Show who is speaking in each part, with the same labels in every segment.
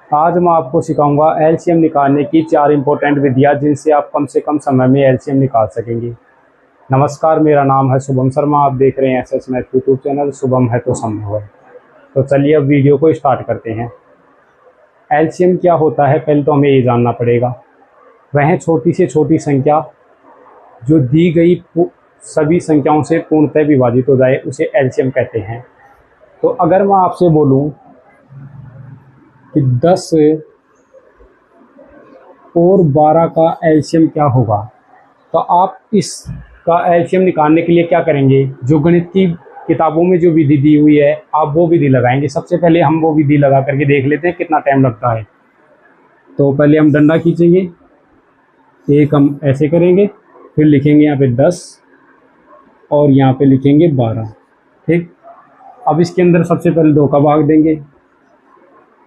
Speaker 1: आज मैं आपको सिखाऊंगा एलसीएम निकालने की 4 इंपॉर्टेंट विधियां जिनसे आप कम से कम समय में एलसीएम निकाल सकेंगे। नमस्कार, मेरा नाम है शुभम शर्मा। आप देख रहे हैं SS math YouTube channel. Shubham है तो संभव है। तो चलिए अब वीडियो को स्टार्ट करते हैं। एलसीएम क्या होता है, पहले तो हमें ये जानना पड़ेगा। वह छोटी से छोटी संख्या जो दी गई सभी संख्याओं से पूर्णतः विभाजित हो जाए उसे एलसीएम कहते हैं। तो अगर मैं आपसे बोलूं कि 10 और 12 का एलसीएम क्या होगा, तो आप इसका एलसीएम निकालने के लिए क्या करेंगे? जो गणित की किताबों में जो विधि दी हुई है आप वो विधि लगाएंगे। सबसे पहले हम वो विधि लगा करके देख लेते हैं कितना टाइम लगता है। तो पहले हम डंडा खींचेंगे, एक हम ऐसे करेंगे, फिर लिखेंगे यहाँ पे 10 और यहाँ पे लिखेंगे 12। ठीक, अब इसके अंदर सबसे पहले 2 का भाग देंगे,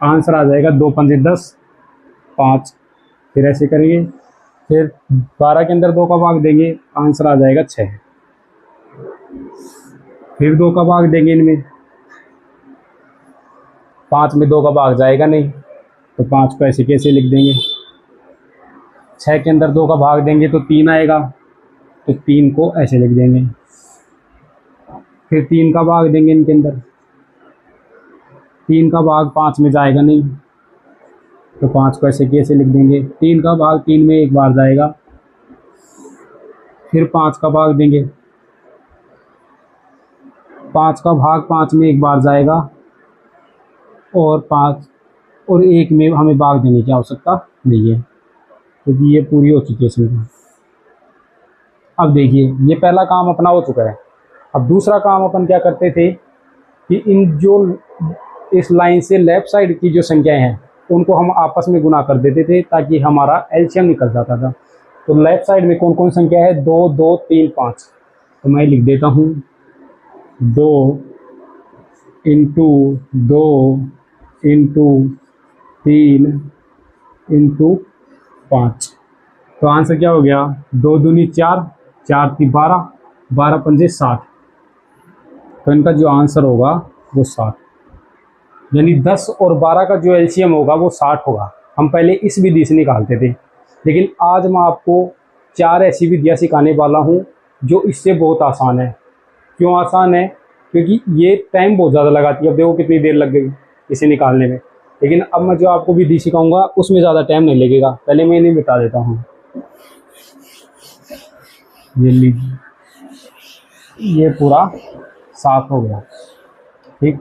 Speaker 1: आंसर आ जाएगा 2 पंजे 10, 5। फिर ऐसे करेंगे, फिर 12 के अंदर 2 का भाग देंगे, आंसर आ जाएगा 6। फिर 2 का भाग देंगे इनमें, 5 में 2 का भाग जाएगा नहीं, तो 5 को ऐसे कैसे लिख देंगे। 6 के अंदर 2 का भाग देंगे तो 3 आएगा, तो 3 को ऐसे लिख देंगे। फिर 3 का भाग देंगे इनके अंदर, 3 का भाग 5 में जाएगा नहीं, तो 5 को ऐसे कैसे लिख देंगे। 3 का भाग 3 में एक बार जाएगा, फिर 5 का भाग देंगे, 5 का भाग 5 में एक बार जाएगा, और 5 और 1 में हमें भाग देने की आवश्यकता नहीं है, क्योंकि तो ये पूरी हो चुकी है संख्या। अब देखिए, ये पहला काम अपना हो चुका है। अब दूसरा काम अपन क्या करते थे कि इन जो इस लाइन से लेफ्ट साइड की जो संख्याएं हैं उनको हम आपस में गुना कर देते थे ताकि हमारा एलसीएम निकल जाता था। तो लेफ्ट साइड में कौन कौन संख्या है? 2, 2, 3, 5। तो मैं लिख देता हूँ 2 इंटू 2 इंटू 3 इंटू 5। तो आंसर क्या हो गया? 2 दूनी 4, 4 × 12, 12 पंजे 60। तो इनका जो आंसर होगा वो 60, यानी 10 और 12 का जो एलसीएम होगा वो 60 होगा। हम पहले इस विधि से निकालते थे, लेकिन आज मैं आपको 4 ऐसी विधियाँ सिखाने वाला हूँ जो इससे बहुत आसान है। क्यों आसान है? क्योंकि ये टाइम बहुत ज़्यादा लगाती है। अब देखो कितनी देर लग गई इसे निकालने में, लेकिन अब मैं जो आपको विधि सिखाऊंगा उसमें ज़्यादा टाइम नहीं लगेगा। पहले मैं इन्हें बता देता हूँ। ये लीजिए, ये पूरा साफ हो गया। ठीक,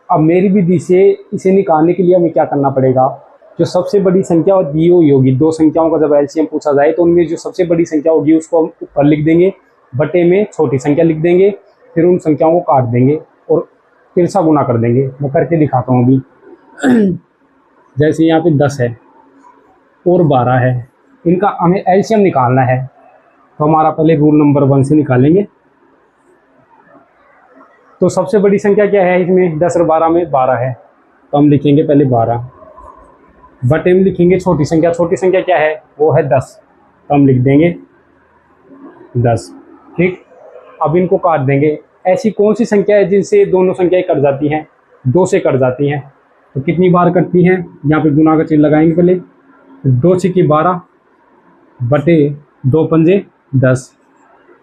Speaker 1: अब मेरी विधि से इसे निकालने के लिए हमें क्या करना पड़ेगा? जो सबसे बड़ी संख्या दी हुई होगी, 2 संख्याओं का जब एलसीएम पूछा जाए तो उनमें जो सबसे बड़ी संख्या होगी उसको हम ऊपर लिख देंगे, बटे में छोटी संख्या लिख देंगे, फिर उन संख्याओं को काट देंगे और तिरछा गुना कर देंगे। मैं करके दिखाता हूँ अभी। जैसे यहाँ पे 10 है और 12 है, इनका हमें एलसीएम निकालना है। तो हमारा पहले रूल नंबर 1 से निकालेंगे। तो सबसे बड़ी संख्या क्या है इसमें? 10 और 12 में 12 है, तो हम लिखेंगे पहले 12, बटे में लिखेंगे छोटी संख्या। छोटी संख्या क्या है? वो है 10, तो हम लिख देंगे 10। ठीक, अब इनको काट देंगे। ऐसी कौन सी संख्या है जिनसे दोनों संख्याएं कट जाती हैं? 2 से कट जाती हैं। तो कितनी बार कटती हैं? यहाँ पे गुना का चिन्ह लगाएंगे पहले। 2 × 6 = 12 बटे 2 पंजे 10।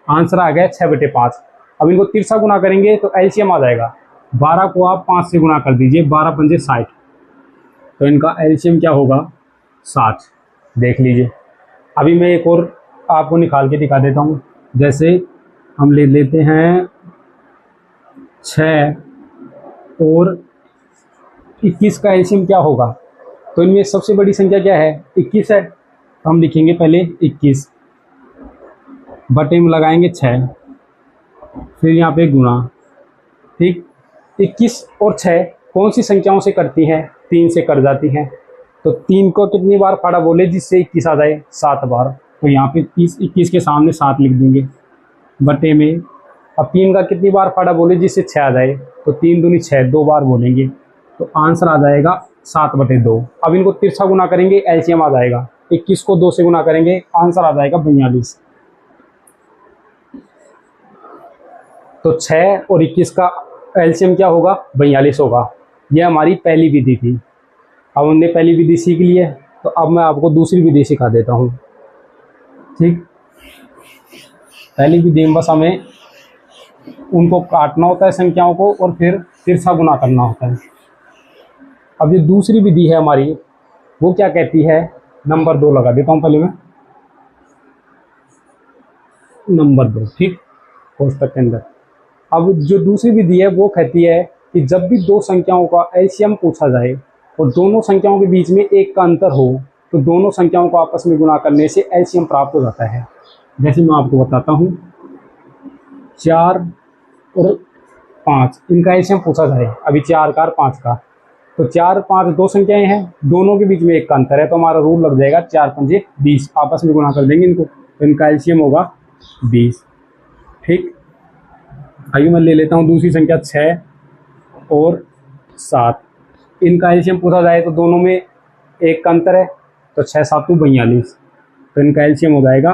Speaker 1: आंसर आ गया 6/5। अब इनको तिरछा गुना करेंगे तो एलसीएम आ जाएगा। 12 को आप 5 से गुना कर दीजिए, 12 पंजे 60। तो इनका एलसीएम क्या होगा? 60। देख लीजिए। अभी मैं एक और आपको निकाल के दिखा देता हूँ। जैसे हम ले लेते हैं 6 और 21 का एलसीएम क्या होगा? तो इनमें सबसे बड़ी संख्या क्या है? 21 है, तो हम लिखेंगे पहले 21, बटे में लगाएंगे 6, फिर यहाँ पे गुना। ठीक, 21 और 6 कौन सी संख्याओं से कटती हैं? 3 से कट जाती हैं। तो 3 को कितनी बार फाड़ा बोले जिससे 21 आ जाए? 7 बार। तो यहाँ पे 21 के सामने 7 लिख देंगे, बटे में। अब 3 का कितनी बार फाड़ा बोले जिससे 6 आ जाए? तो 3 दूनी 6, 2 बार बोलेंगे, तो आंसर आ जाएगा 7/2। अब इनको तिरछा गुना करेंगे, एलसीएम आ जाएगा। 21 को 2 से गुना करेंगे, आंसर आ जाएगा 42। तो 6 और 21 का एलसीएम क्या होगा, 42 होगा। ये हमारी पहली विधि थी। अब हमने पहली विधि सीख ली है, तो अब मैं आपको दूसरी विधि सिखा देता हूँ। ठीक, पहली विधि में बस हमें उनको काटना होता है संख्याओं को और फिर तिरछा गुना करना होता है। अब ये दूसरी विधि है हमारी, वो क्या कहती है, नंबर 2 लगा देता हूँ पहले मैं, नंबर 2। ठीक, कोष्टक के अंदर। अब जो दूसरी विधि है वो कहती है कि जब भी दो संख्याओं का एलसीएम पूछा जाए और दोनों संख्याओं के बीच में एक का अंतर हो, तो दोनों संख्याओं को आपस में गुणा करने से एलसीएम प्राप्त हो जाता है। जैसे मैं आपको बताता हूँ, 4 और 5, इनका एलसीएम पूछा जाए, अभी 4 का और 5 का, तो 4 5 दो संख्याएं हैं, दोनों के बीच में एक का अंतर है, तो हमारा रूल लग जाएगा 4 पंजे 20, आपस में गुणा कर देंगे इनको, तो इनका एलसीएम होगा 20। ठीक, आइए मैं ले लेता हूँ दूसरी संख्या 6 और 7, इनका एलसीएम पूछा जाए तो दोनों में एक का अंतर है, तो 6 7 42, तो इनका एलसीएम हो जाएगा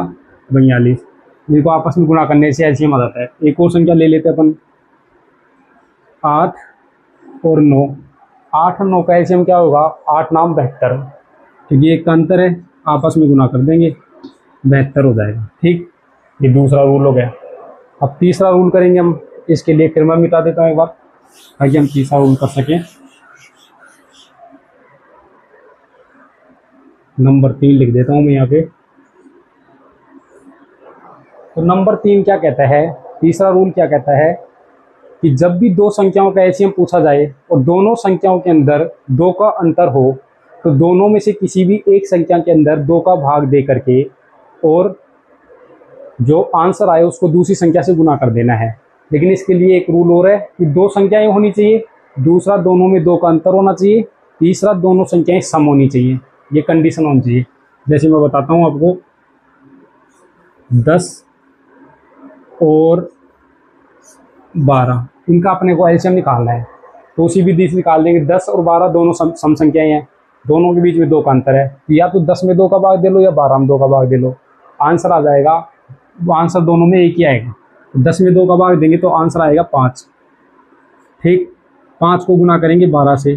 Speaker 1: 42। इनको आपस में गुणा करने से एलसीएम आ जाता है। एक और संख्या ले लेते हैं अपन, 8 और 9, 8 और 9 का एलसीएम क्या होगा, 8 नाम 72, क्योंकि एक का अंतर है, आपस में गुणा कर देंगे, 72 हो जाएगा। ठीक, ये दूसरा रूल हो गया। अब तीसरा रूल करेंगे हम, इसके लिए फिर मैं मिटा देता हूँ एक बार, ताकि हम तीसरा रूल कर सकें। नंबर 3 लिख देता हूँ मैं यहाँ पे। तो नंबर 3 क्या कहता है, तीसरा रूल क्या कहता है कि जब भी दो संख्याओं का एलसीएम पूछा जाए और दोनों संख्याओं के अंदर 2 का अंतर हो, तो दोनों में से किसी भी एक संख्या के अंदर 2 का भाग दे करके और जो आंसर आए उसको दूसरी संख्या से गुना कर देना है। लेकिन इसके लिए एक रूल और है कि 2 संख्याएं होनी चाहिए, दूसरा दोनों में 2 का अंतर होना चाहिए, तीसरा दोनों संख्याएं सम होनी चाहिए, ये कंडीशन होनी चाहिए। जैसे मैं बताता हूँ आपको, 10 और 12, इनका अपने को एलसीएम निकालना है, तो उसी विधि से निकाल देंगे। 10 और 12 दोनों सम संख्याएं हैं, दोनों के बीच में 2 का अंतर है, या तो 10 में 2 का भाग दे लो या 12 में 2 का भाग दे लो, आंसर आ जाएगा, वो आंसर दोनों में एक ही आएगा। 10 में 2 का भाग देंगे तो आंसर आएगा 5। ठीक, 5 को गुना करेंगे 12 से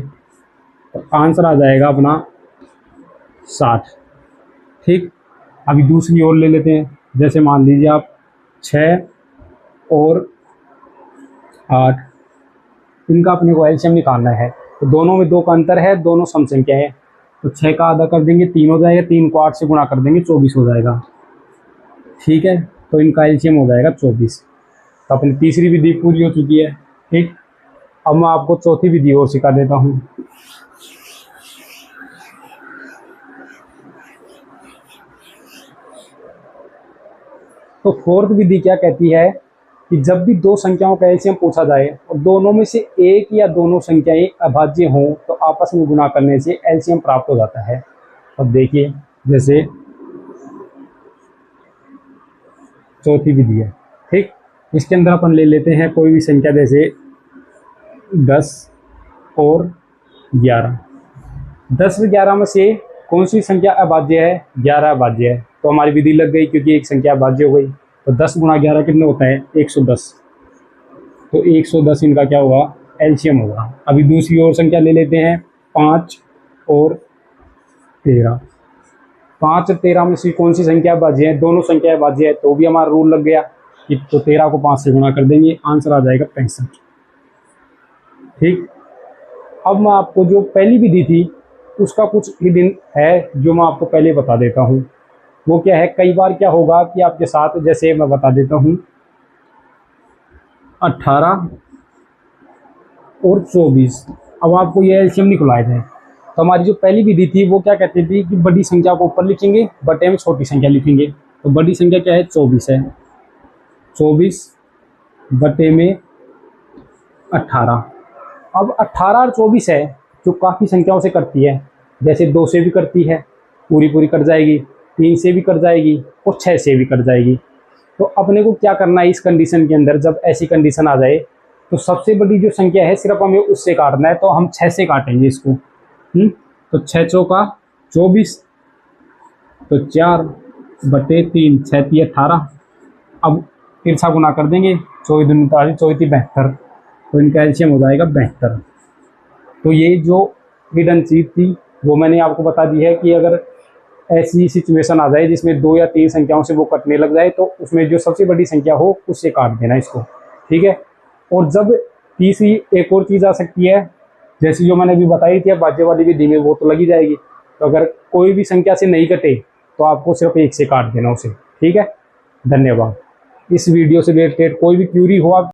Speaker 1: तो आंसर आ जाएगा अपना 60। ठीक, अभी दूसरी ओर ले लेते हैं। जैसे मान लीजिए आप 6 और 8, इनका अपने को एलसीएम निकालना है, तो दोनों में 2 का अंतर है, दोनों सम संख्या है, तो 6 का आधा कर देंगे 3 हो जाएगा, 3 को 8 से गुणा कर देंगे 24 हो जाएगा। ठीक है, तो इनका एलसीएम हो जाएगा 24। तो अपनी तीसरी विधि पूरी हो चुकी है। ठीक, अब मैं आपको चौथी विधि और सिखा देता हूँ। तो फोर्थ विधि क्या कहती है कि जब भी दो संख्याओं का एलसीएम पूछा जाए और दोनों में से एक या दोनों संख्याएं अभाज्य हों, तो आपस में गुणा करने से एलसीएम प्राप्त हो जाता है। अब देखिए, जैसे चौथी विधि है। ठीक, इसके अंदर अपन ले लेते हैं कोई भी संख्या, जैसे 10 और 11। 10 और 11 में से कौन सी संख्या अभाज्य है, 11 अभाज्य है, तो हमारी विधि लग गई, क्योंकि एक संख्या अभाज्य हो गई। तो 10 गुणा 11 कितना होता है, 110, तो 110 इनका क्या होगा, एलसीएम होगा। अभी दूसरी और संख्या ले लेते हैं, 5 और 13। 5 और 13 में से कौन सी संख्या अभाज्य है, दोनों संख्या अभाज्य है, तो भी हमारा रूल लग गया कि तो 13 को 5 से गुणा कर देंगे, आंसर आ जाएगा 65। ठीक, अब मैं आपको जो पहली विधि थी उसका कुछ हिडन है जो मैं आपको पहले बता देता हूँ। वो क्या है, कई बार क्या होगा कि आपके साथ, जैसे मैं बता देता हूँ, 18 और 24, अब आपको ये एलसीएम निकलवाए थे। तो हमारी जो पहली विधि थी वो क्या कहती थी कि बड़ी संख्या को ऊपर लिखेंगे, बटे में छोटी संख्या लिखेंगे। तो बड़ी संख्या क्या है, 24 है, 24 बटे में 18। अब 18 और 24 है जो काफ़ी संख्याओं से करती है, जैसे 2 से भी करती है, पूरी पूरी कट जाएगी, 3 से भी कट जाएगी और 6 से भी कट जाएगी। तो अपने को क्या करना है इस कंडीशन के अंदर, जब ऐसी कंडीशन आ जाए तो सबसे बड़ी जो संख्या है सिर्फ हमें उससे काटना है, तो हम 6 से काटेंगे इसको। तो 6 चौका 24, तो 4 बटे 3, 6 3 18। अब तिरछा गुना कर देंगे, 24 दूनी 48, 24 72, तो इनका एलसीएम हो जाएगा 72। तो ये जो हिडन चीज थी वो मैंने आपको बता दी है कि अगर ऐसी सिचुएशन आ जाए जिसमें 2 या 3 संख्याओं से वो कटने लग जाए तो उसमें जो सबसे बड़ी संख्या हो उससे काट देना इसको, ठीक है। और जब तीसरी एक और चीज़ आ सकती है, जैसे जो मैंने अभी बताई थी, अब भाज्य वाली विधि में वो तो लगी जाएगी। तो अगर कोई भी संख्या से नहीं कटे तो आपको सिर्फ 1 से काट देना उसे, ठीक है। धन्यवाद। इस वीडियो से रिलेटेड कोई भी क्यूरी हो आप